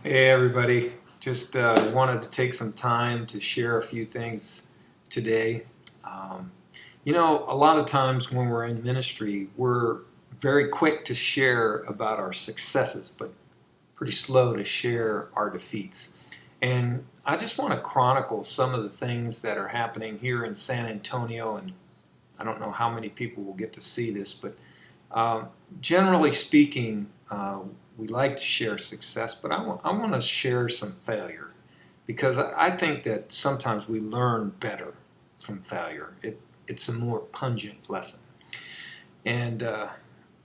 Hey everybody, just wanted to take some time to share a few things today. Um, a lot of times when we're in ministry, we're very quick to share about our successes, but pretty slow to share our defeats. And I just want to chronicle some of the things that are happening here in San Antonio, and I don't know how many people will get to see this, but uh, generally speaking, we like to share success, but I want to share some failure because I think that sometimes we learn better from failure. It's a more pungent lesson. And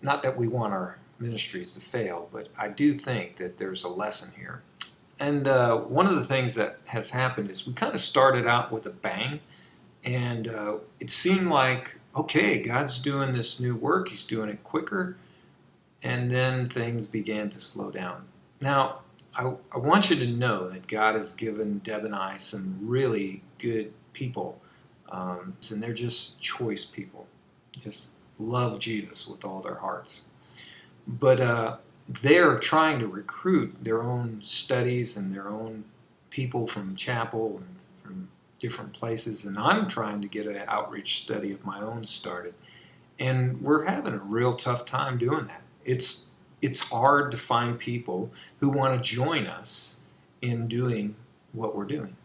not that we want our ministries to fail, but I do think that there's a lesson here. And one of the things that has happened is we kind of started out with a bang, and it seemed like, okay, God's doing this new work, He's doing it quicker, and then things began to slow down. Now, I want you to know that God has given Deb and I some really good people, and they're just choice people, just love Jesus with all their hearts. But they're trying to recruit their own studies and their own people from chapel and from different places, and I'm trying to get an outreach study of my own started. And we're having a real tough time doing that. It's hard to find people who want to join us in doing what we're doing.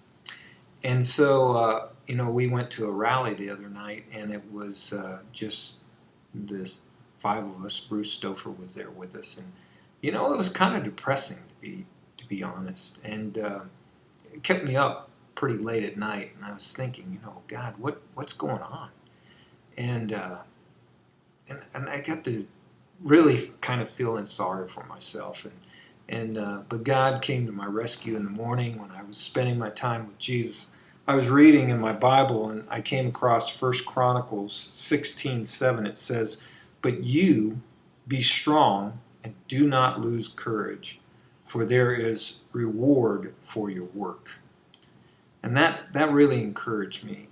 And so, we went to a rally the other night, and it was just this five of us. Bruce Stouffer was there with us, and it was kind of depressing to be honest, and it kept me up pretty late at night. And I was thinking, God, what's going on? And and I got to really kind of feeling sorry for myself, and but God came to my rescue in the morning when I was spending my time with Jesus. I was reading in my Bible and I came across First Chronicles 16:7. It says, "But you be strong and do not lose courage, for there is reward for your work." And that really encouraged me.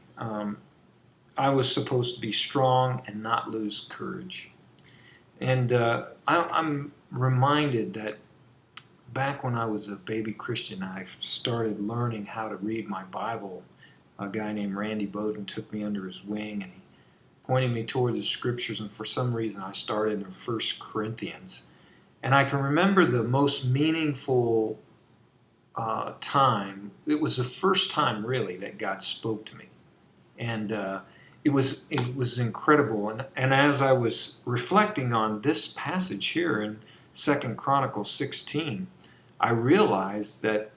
I was supposed to be strong and not lose courage. And I'm reminded that back when I was a baby Christian, I started learning how to read my Bible. A guy named Randy Bowden took me under his wing and he pointed me toward the scriptures. And for some reason, I started in First Corinthians. And I can remember the most meaningful time. It was the first time, really, that God spoke to me. And it was incredible. And as I was reflecting on this passage here in Second Chronicles 16, I realized that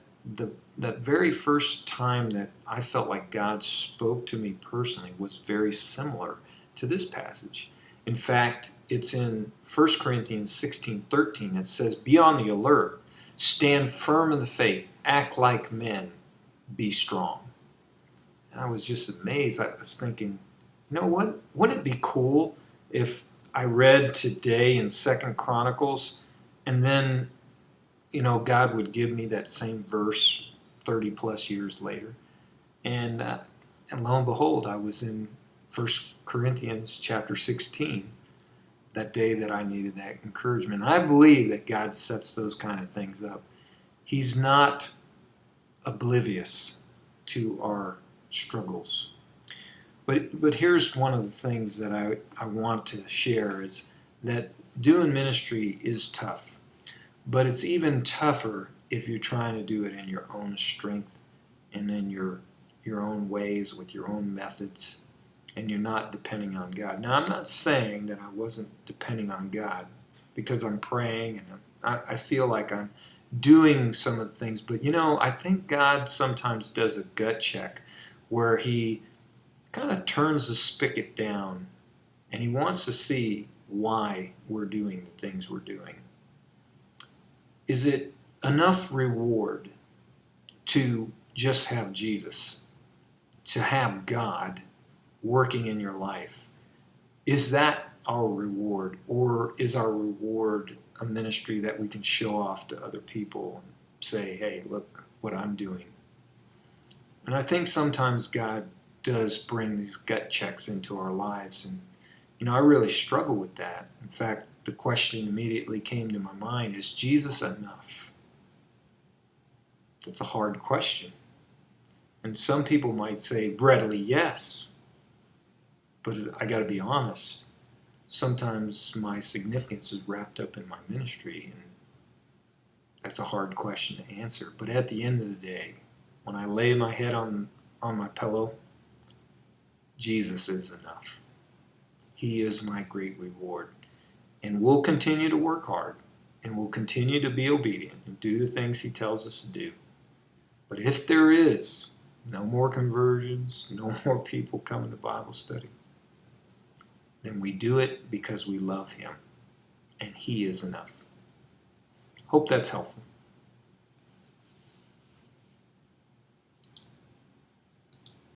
that very first time that I felt like God spoke to me personally was very similar to this passage. In fact, it's in 1 Corinthians 16:13. It says, "Be on the alert, stand firm in the faith, act like men, be strong." And I was just amazed. I was thinking, what? Wouldn't it be cool if I read today in Second Chronicles, and then God would give me that same verse 30 plus years later, and and lo and behold, I was in First Corinthians chapter 16 that day that I needed that encouragement. I believe that God sets those kind of things up. He's not oblivious to our struggles. But here's one of the things that I want to share is that doing ministry is tough. But it's even tougher if you're trying to do it in your own strength and in your own ways with your own methods, and you're not depending on God. Now, I'm not saying that I wasn't depending on God because I'm praying and I feel like I'm doing some of the things. But I think God sometimes does a gut check where He kind of turns the spigot down and He wants to see why we're doing the things we're doing. Is it enough reward to just have Jesus, to have God working in your life? Is that our reward, or is our reward a ministry that we can show off to other people and say, hey, look what I'm doing? And I think sometimes God does bring these gut checks into our lives, and I really struggle with that. In fact, the question immediately came to my mind, is Jesus enough? That's a hard question. And some people might say readily yes, but I got to be honest. Sometimes my significance is wrapped up in my ministry, and that's a hard question to answer. But at the end of the day, when I lay my head on my pillow, Jesus is enough. He is my great reward. And we'll continue to work hard, and we'll continue to be obedient and do the things he tells us to do. But if there is no more conversions, no more people coming to Bible study, then we do it because we love him, and he is enough. Hope that's helpful.